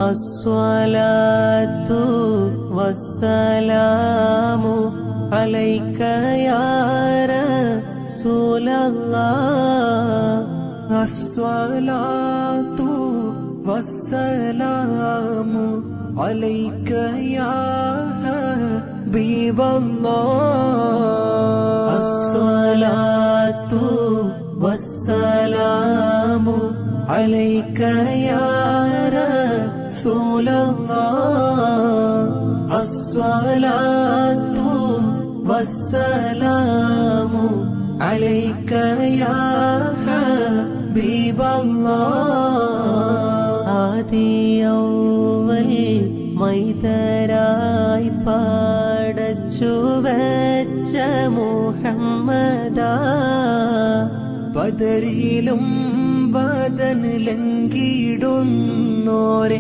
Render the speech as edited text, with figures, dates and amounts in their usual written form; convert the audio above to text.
الصلاة والسلام عليك يا رسول الله. الصلاة والسلام عليك يا حبيب الله. الصلاة والسلام عليك يا رسول الله. الصلاة والسلام عليك يا حبيب الله. ആദിയൗവൽ മൈതരായി പാടച്ചു വെച്ച മുഹമ്മദാ, ബദരിലും ബദൻ ലംഘിടുന്നോരെ